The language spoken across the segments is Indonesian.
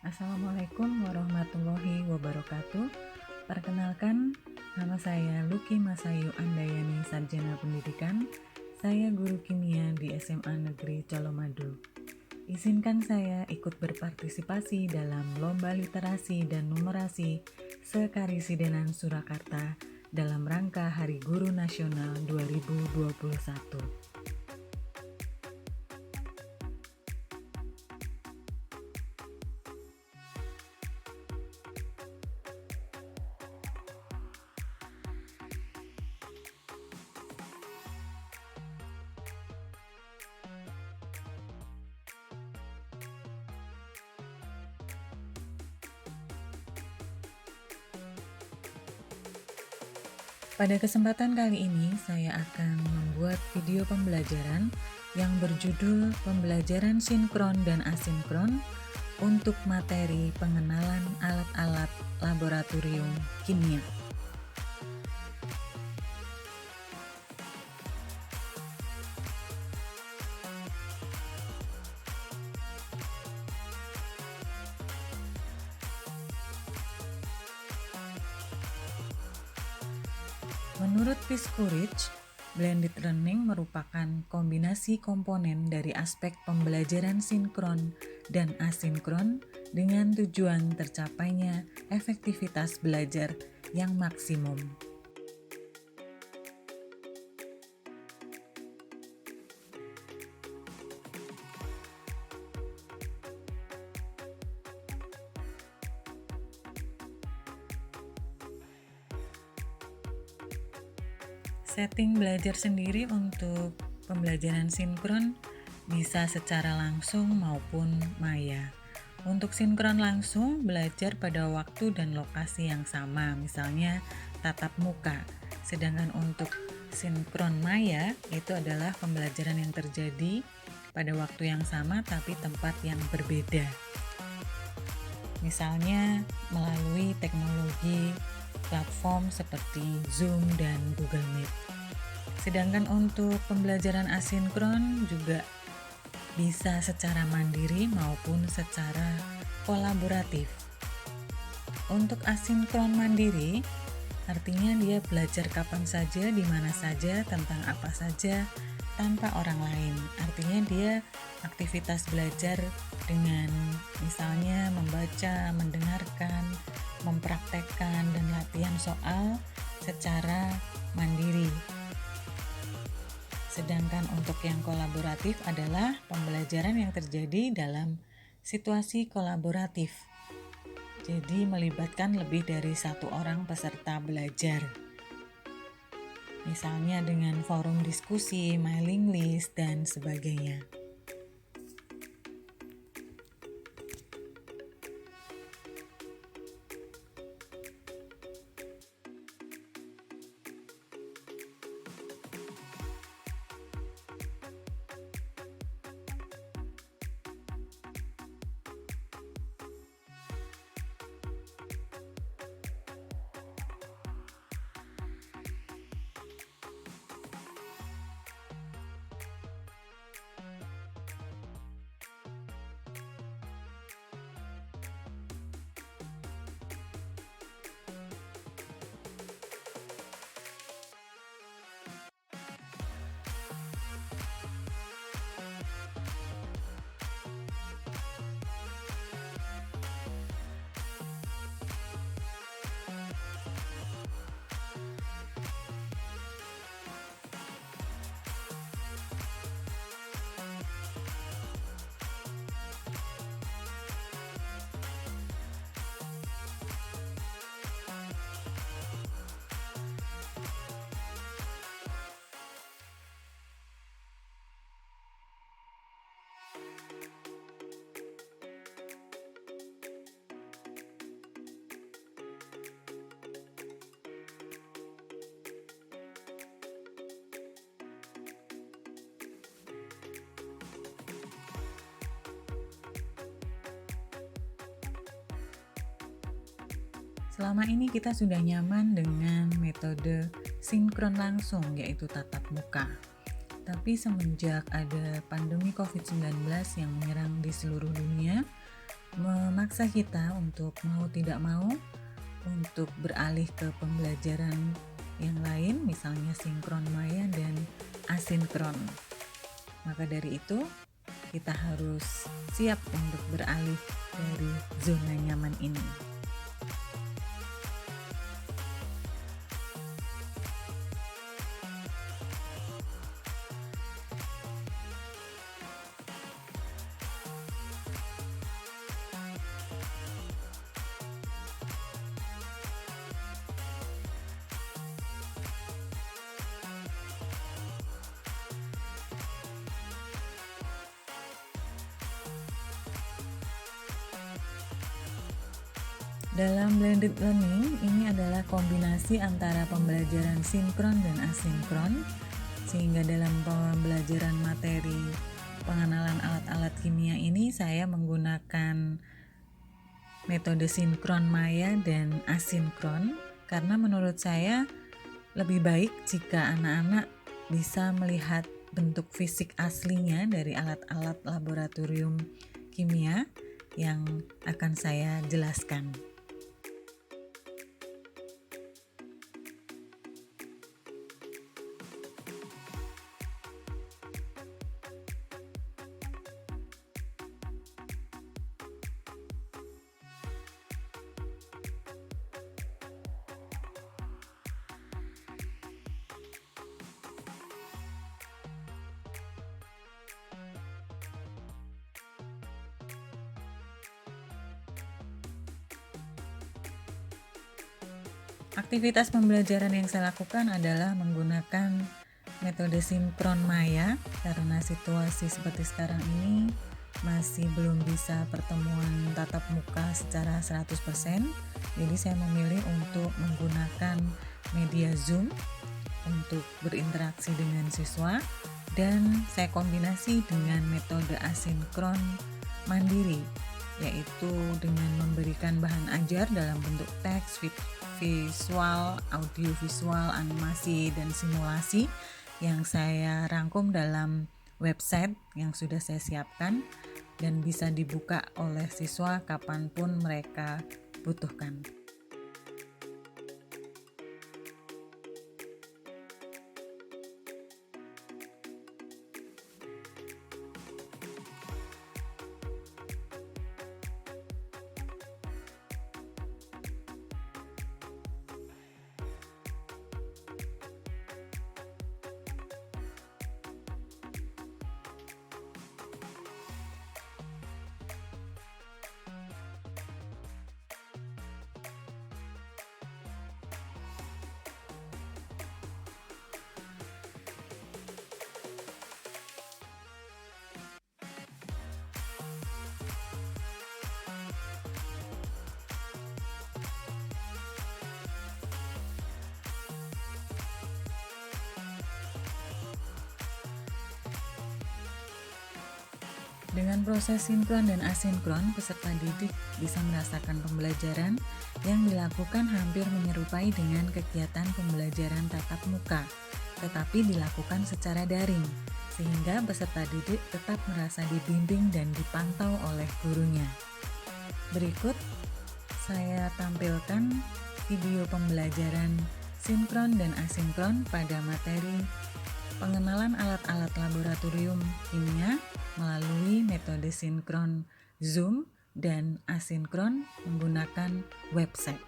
Assalamualaikum warahmatullahi wabarakatuh. Perkenalkan, nama saya Luki Masayu Andayani, Sarjana Pendidikan. Saya guru kimia di SMA Negeri Colomadu. Izinkan saya ikut berpartisipasi dalam Lomba Literasi dan Numerasi Sekarisidenan Surakarta dalam rangka Hari Guru Nasional 2021. Pada kesempatan kali ini, saya akan membuat video pembelajaran yang berjudul Pembelajaran Sinkron dan Asinkron untuk materi pengenalan alat-alat laboratorium kimia. Menurut Piskurich, blended learning merupakan kombinasi komponen dari aspek pembelajaran sinkron dan asinkron dengan tujuan tercapainya efektivitas belajar yang maksimum. Setting belajar sendiri untuk pembelajaran sinkron bisa secara langsung maupun maya. Untuk sinkron langsung, belajar pada waktu dan lokasi yang sama, misalnya tatap muka. Sedangkan untuk sinkron maya, itu adalah pembelajaran yang terjadi pada waktu yang sama tapi tempat yang berbeda. Misalnya melalui teknologi platform seperti Zoom dan Google Meet. Sedangkan untuk pembelajaran asinkron juga bisa secara mandiri maupun secara kolaboratif. Untuk asinkron mandiri, artinya dia belajar kapan saja, di mana saja, tentang apa saja, tanpa orang lain. Artinya dia aktivitas belajar dengan misalnya membaca, mendengarkan, mempraktekkan, dan latihan soal secara mandiri. Sedangkan untuk yang kolaboratif adalah pembelajaran yang terjadi dalam situasi kolaboratif. Jadi melibatkan lebih dari satu orang peserta belajar. Misalnya dengan forum diskusi, mailing list, dan sebagainya. Selama ini kita sudah nyaman dengan metode sinkron langsung, yaitu tatap muka. Tapi semenjak ada pandemi COVID-19 yang menyerang di seluruh dunia, memaksa kita untuk mau tidak mau untuk beralih ke pembelajaran yang lain, misalnya sinkron maya dan asinkron. Maka dari itu, kita harus siap untuk beralih dari zona nyaman ini. Dalam blended learning, ini adalah kombinasi antara pembelajaran sinkron dan asinkron, sehingga dalam pembelajaran materi pengenalan alat-alat kimia ini saya menggunakan metode sinkron maya dan asinkron, karena menurut saya lebih baik jika anak-anak bisa melihat bentuk fisik aslinya dari alat-alat laboratorium kimia yang akan saya jelaskan. Aktivitas pembelajaran yang saya lakukan adalah menggunakan metode sinkron maya, karena situasi seperti sekarang ini masih belum bisa pertemuan tatap muka secara 100%. Jadi saya memilih untuk menggunakan media Zoom untuk berinteraksi dengan siswa, dan saya kombinasi dengan metode asinkron mandiri, yaitu dengan memberikan bahan ajar dalam bentuk teks, visual, audiovisual, animasi, dan simulasi yang saya rangkum dalam website yang sudah saya siapkan dan bisa dibuka oleh siswa kapanpun mereka butuhkan. Dengan proses sinkron dan asinkron, peserta didik bisa merasakan pembelajaran yang dilakukan hampir menyerupai dengan kegiatan pembelajaran tatap muka, tetapi dilakukan secara daring, sehingga peserta didik tetap merasa dibimbing dan dipantau oleh gurunya. Berikut saya tampilkan video pembelajaran sinkron dan asinkron pada materi pengenalan alat-alat laboratorium kimia melalui metode sinkron Zoom dan asinkron menggunakan website.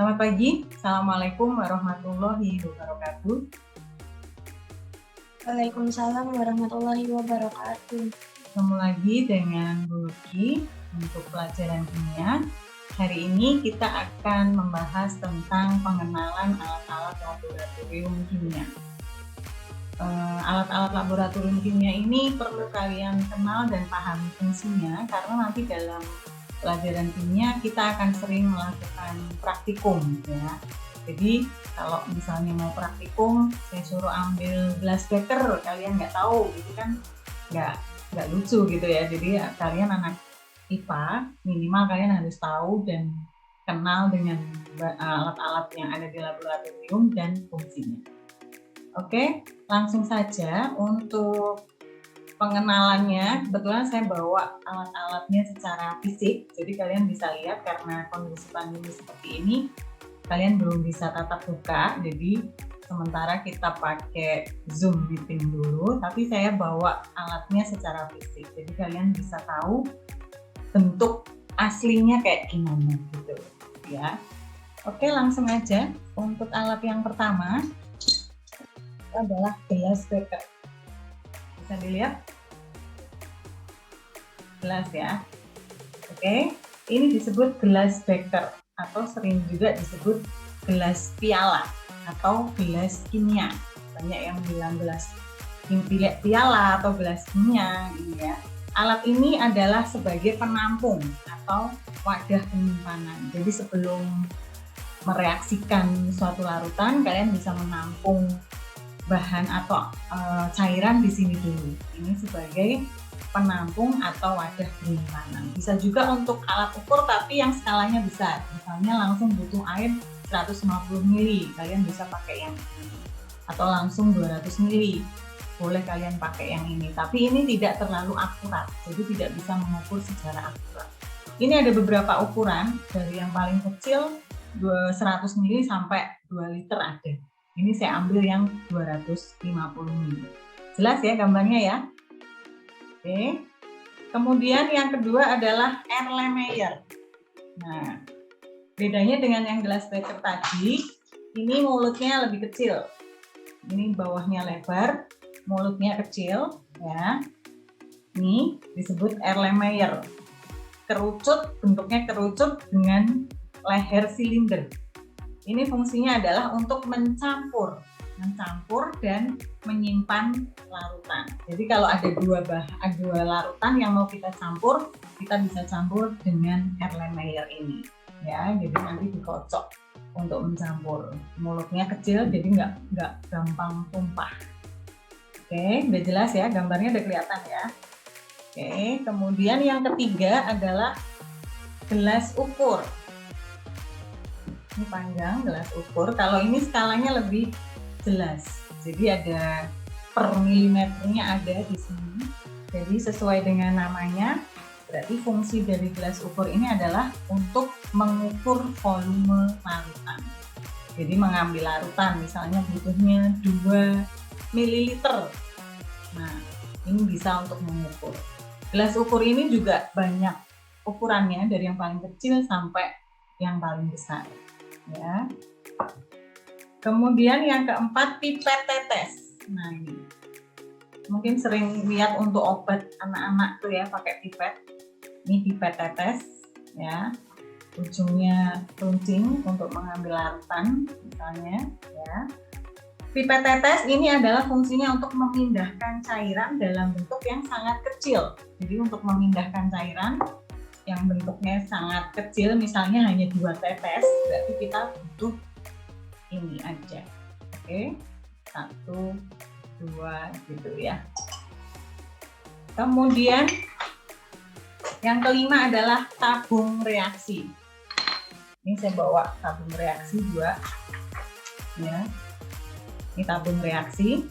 Selamat pagi, Assalamualaikum warahmatullahi wabarakatuh. Waalaikumsalam warahmatullahi wabarakatuh. Ketemu lagi dengan Bu Luki untuk pelajaran kimia. Hari ini kita akan membahas tentang pengenalan alat-alat laboratorium kimia. Alat-alat laboratorium kimia ini perlu kalian kenal dan pahami fungsinya, karena nanti dalam pelajaran kimia kita akan sering melakukan praktikum ya. Jadi kalau misalnya mau praktikum, saya suruh ambil gelas beker, kalian nggak tahu gitu kan, nggak lucu gitu ya. Jadi kalian anak IPA, minimal kalian harus tahu dan kenal dengan alat-alat yang ada di laboratorium dan fungsinya. Oke, langsung saja untuk pengenalannya. Kebetulan saya bawa alat-alatnya secara fisik, jadi kalian bisa lihat karena kondisi pandemi seperti ini, kalian belum bisa tatap muka, jadi sementara kita pakai Zoom meeting dulu, tapi saya bawa alatnya secara fisik, jadi kalian bisa tahu bentuk aslinya kayak gimana gitu ya. Oke, langsung aja. Untuk alat yang pertama adalah gelas beker. Bisa dilihat gelas ya. Oke, ini disebut gelas beker atau sering juga disebut gelas piala atau gelas kimia. Banyak yang bilang gelas piala atau gelas kimia gitu ya. Alat ini adalah sebagai penampung atau wadah penyimpanan. Jadi sebelum mereaksikan suatu larutan, kalian bisa menampung bahan atau cairan di sini dulu. Ini sebagai penampung atau wadah penyimpanan. Bisa juga untuk alat ukur tapi yang skalanya besar. Misalnya langsung butuh air 150 ml, kalian bisa pakai yang ini. Atau langsung 200 ml. Boleh kalian pakai yang ini, tapi ini tidak terlalu akurat, jadi tidak bisa mengukur secara akurat. Ini ada beberapa ukuran, dari yang paling kecil 100 ml sampai 2 liter ada. Ini saya ambil yang 250 ml. Jelas ya gambarnya ya? Oke. Kemudian yang kedua adalah Erlenmeyer. Nah, bedanya dengan yang gelas beker tadi, ini mulutnya lebih kecil. Ini bawahnya lebar, mulutnya kecil ya. Ini disebut Erlenmeyer. Kerucut, bentuknya kerucut dengan leher silinder. Ini fungsinya adalah untuk mencampur dan menyimpan larutan. Jadi kalau ada dua larutan yang mau kita campur, kita bisa campur dengan Erlenmeyer ini ya. Jadi nanti dikocok untuk mencampur. Mulutnya kecil jadi nggak gampang tumpah. Oke, udah jelas ya, gambarnya udah kelihatan ya. Oke, kemudian yang ketiga adalah gelas ukur. Ini panjang gelas ukur. Kalau ini skalanya lebih jelas. Jadi ada per milimeternya ada di sini. Jadi sesuai dengan namanya, berarti fungsi dari gelas ukur ini adalah untuk mengukur volume larutan. Jadi mengambil larutan, misalnya butuhnya 2 ml. Nah, ini bisa untuk mengukur. Gelas ukur ini juga banyak ukurannya, dari yang paling kecil sampai yang paling besar. Ya. Kemudian yang keempat, pipet tetes. Nah, ini mungkin sering lihat untuk obat anak-anak tuh ya, pakai pipet. Ini pipet tetes, ya. Ujungnya runcing untuk mengambil larutan, misalnya, ya. Pipet tetes ini adalah fungsinya untuk memindahkan cairan dalam bentuk yang sangat kecil. Jadi untuk memindahkan cairan yang bentuknya sangat kecil, misalnya hanya 2 tetes, berarti kita butuh ini aja. Oke, 1, 2 gitu ya. Kemudian yang kelima adalah tabung reaksi. Ini saya bawa tabung reaksi 2 ya. Ini tabung reaksi.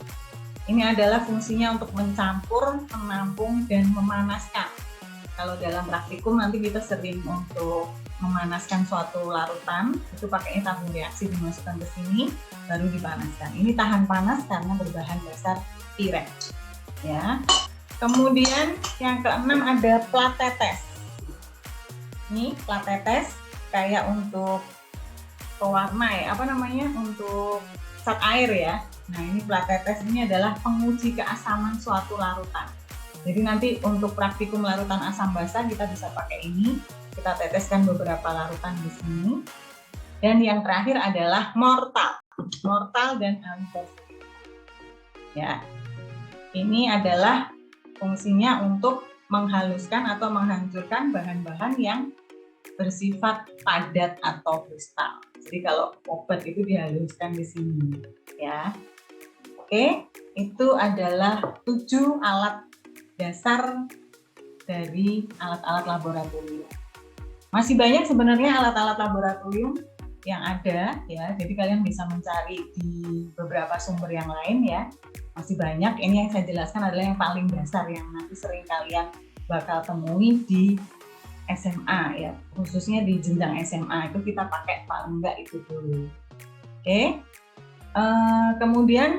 Ini adalah fungsinya untuk mencampur, menampung, dan memanaskan. Kalau dalam praktikum nanti kita sering untuk memanaskan suatu larutan, itu pakainya tabung reaksi, dimasukkan ke sini, baru dipanaskan. Ini tahan panas karena berbahan dasar pirex. Ya. Kemudian yang keenam ada plat tetes. Ini plat tetes kayak untuk pewarna ya, untuk cat air ya. Nah, ini plat tetes ini adalah penguji keasaman suatu larutan. Jadi nanti untuk praktikum larutan asam basa kita bisa pakai ini. Kita teteskan beberapa larutan di sini. Dan yang terakhir adalah mortal. mortal dan antivirus. Ya, ini adalah fungsinya untuk menghaluskan atau menghancurkan bahan-bahan yang bersifat padat atau kristal. Jadi kalau obat itu dihaluskan di sini, ya. Oke, itu adalah 7 alat dasar dari alat-alat laboratorium. Masih banyak sebenarnya alat-alat laboratorium yang ada, ya. Jadi kalian bisa mencari di beberapa sumber yang lain, ya. Masih banyak. Ini yang saya jelaskan adalah yang paling dasar yang nanti sering kalian bakal temui di SMA, ya, khususnya di jenjang SMA itu kita pakai paling enggak itu dulu. Oke. Kemudian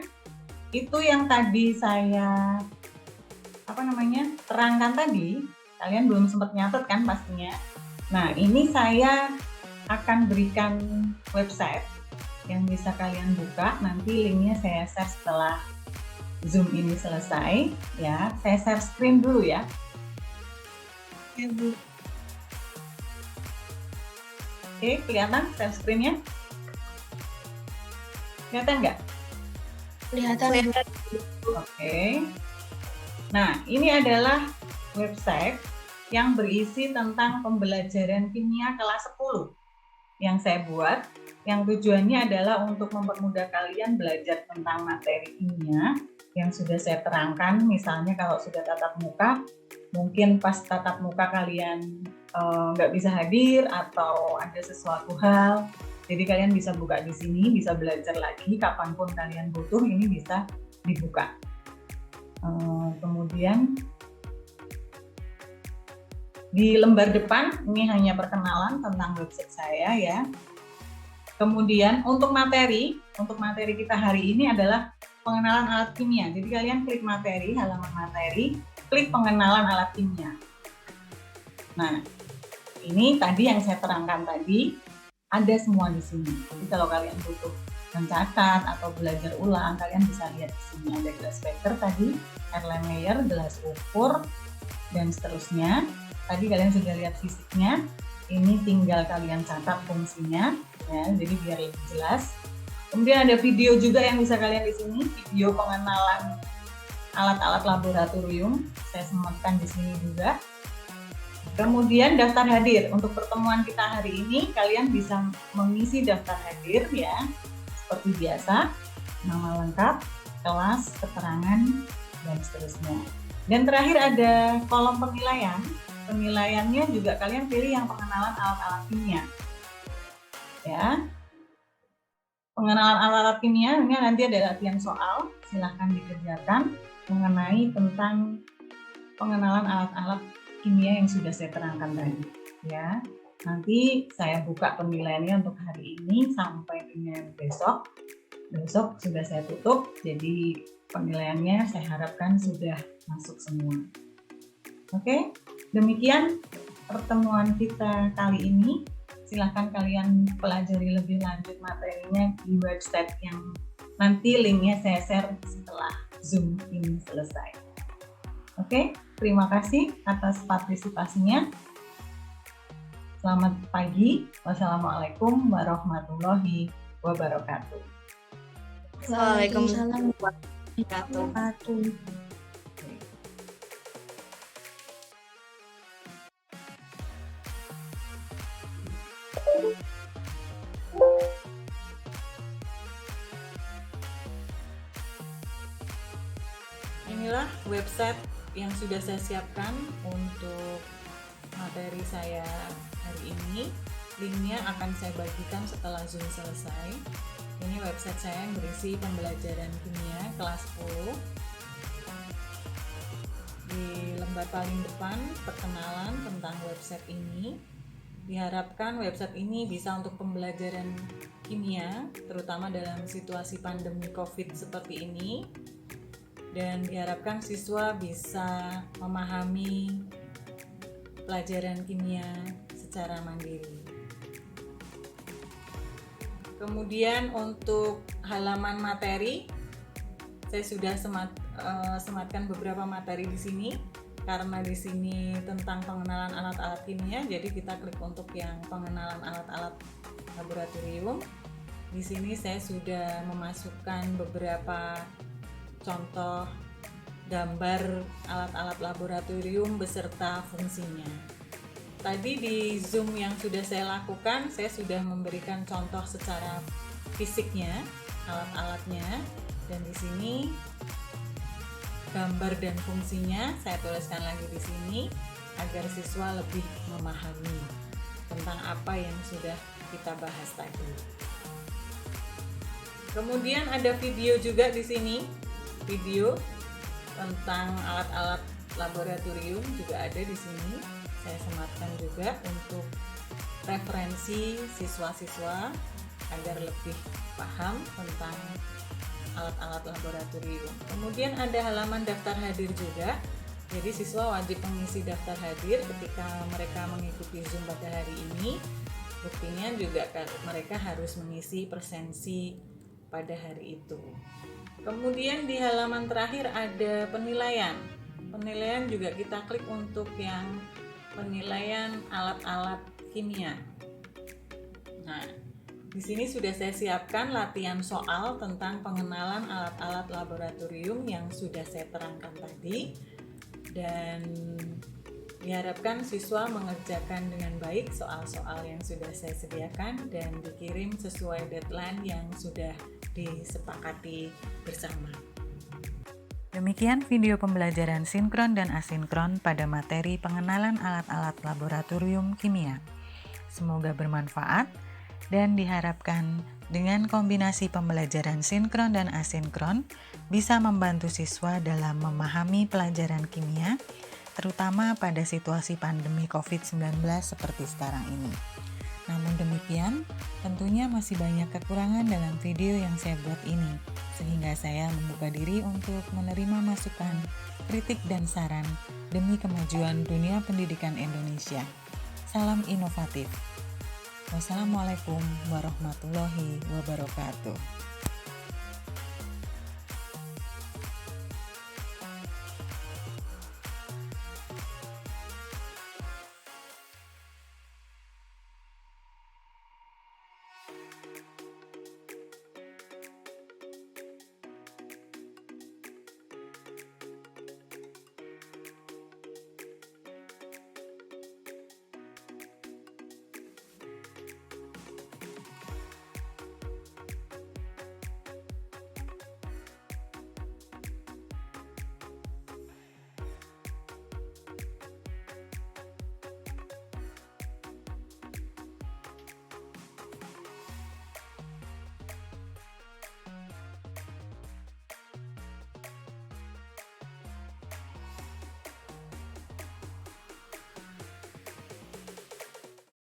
itu yang tadi saya terangkan tadi, kalian belum sempat nyatet kan pastinya. Nah, ini saya akan berikan website yang bisa kalian buka. Nanti linknya saya share setelah Zoom ini selesai, ya. Saya share screen dulu, ya. Ya, Bu. Oke, kelihatan share screen-nya? Kelihatan nggak? Kelihatan, Bu. Oke. Nah, ini adalah website yang berisi tentang pembelajaran kimia kelas 10 yang saya buat. Yang tujuannya adalah untuk mempermudah kalian belajar tentang materi kimia yang sudah saya terangkan. Misalnya kalau sudah tatap muka, mungkin pas tatap muka kalian nggak bisa hadir atau ada sesuatu hal, jadi kalian bisa buka di sini, bisa belajar lagi kapanpun kalian butuh, ini bisa dibuka. Kemudian di lembar depan ini hanya perkenalan tentang website saya, ya. Kemudian untuk materi kita hari ini adalah pengenalan alat kimia. Jadi kalian klik materi, halaman materi, klik pengenalan alat kimia. Nah, ini tadi yang saya terangkan tadi ada semua di sini. Jadi kalau kalian butuh mencatat atau belajar ulang, kalian bisa lihat di sini ada gelas Becker tadi, Erlenmeyer, gelas ukur, dan seterusnya. Tadi kalian sudah lihat fisiknya. Ini tinggal kalian catat fungsinya, ya, jadi biar lebih jelas. Kemudian ada video juga yang bisa kalian di sini, video pengenalan alat-alat laboratorium. Saya sematkan di sini juga. Kemudian daftar hadir. Untuk pertemuan kita hari ini, kalian bisa mengisi daftar hadir, ya, seperti biasa, nama lengkap, kelas, keterangan, dan seterusnya. Dan terakhir ada kolom penilaian. Penilaiannya juga kalian pilih yang pengenalan alat-alat kimia, ya. Pengenalan alat-alat kimia ini nanti ada latihan soal, silahkan dikerjakan mengenai tentang pengenalan alat-alat kimia yang sudah saya terangkan tadi, ya. Nanti saya buka penilaiannya untuk hari ini sampai dengan besok. Besok sudah saya tutup, jadi penilaiannya saya harapkan sudah masuk semua. Oke, demikian pertemuan kita kali ini. Silahkan kalian pelajari lebih lanjut materinya di website yang nanti linknya saya share setelah Zoom ini selesai. Oke, terima kasih atas partisipasinya. Selamat pagi. Wassalamualaikum warahmatullahi wabarakatuh. Waalaikumsalam warahmatullahi wabarakatuh. Inilah website yang sudah saya siapkan untuk materi saya hari ini. Linknya akan saya bagikan setelah Zoom selesai. Ini website saya yang berisi pembelajaran kimia kelas 10. Di lembar paling depan perkenalan tentang website ini. Diharapkan website ini bisa untuk pembelajaran kimia, terutama dalam situasi pandemi COVID seperti ini. Dan diharapkan siswa bisa memahami pelajaran kimia secara mandiri. Kemudian untuk halaman materi, saya sudah sematkan beberapa materi di sini. Karena di sini tentang pengenalan alat-alat kimia, jadi kita klik untuk yang pengenalan alat-alat laboratorium. Di sini saya sudah memasukkan beberapa contoh gambar alat-alat laboratorium beserta fungsinya. Tadi di Zoom yang sudah saya lakukan, saya sudah memberikan contoh secara fisiknya, alat-alatnya, dan di sini gambar dan fungsinya saya tuliskan lagi di sini agar siswa lebih memahami tentang apa yang sudah kita bahas tadi. Kemudian ada video juga di sini, video tentang alat-alat laboratorium juga ada di sini. Saya sematkan juga untuk referensi siswa-siswa agar lebih paham tentang alat-alat laboratorium. Kemudian ada halaman daftar hadir juga. Jadi siswa wajib mengisi daftar hadir ketika mereka mengikuti Zoom pada hari ini. Buktinya juga mereka harus mengisi presensi pada hari itu. Kemudian di halaman terakhir ada penilaian. Penilaian juga kita klik untuk yang penilaian alat-alat kimia. Nah, di sini sudah saya siapkan latihan soal tentang pengenalan alat-alat laboratorium yang sudah saya terangkan tadi, dan diharapkan siswa mengerjakan dengan baik soal-soal yang sudah saya sediakan dan dikirim sesuai deadline yang sudah disepakati bersama. Demikian video pembelajaran sinkron dan asinkron pada materi pengenalan alat-alat laboratorium kimia. Semoga bermanfaat dan diharapkan dengan kombinasi pembelajaran sinkron dan asinkron bisa membantu siswa dalam memahami pelajaran kimia, terutama pada situasi pandemi COVID-19 seperti sekarang ini. Namun demikian, tentunya masih banyak kekurangan dalam video yang saya buat ini, sehingga saya membuka diri untuk menerima masukan, kritik, dan saran demi kemajuan dunia pendidikan Indonesia. Salam inovatif. Wassalamualaikum warahmatullahi wabarakatuh.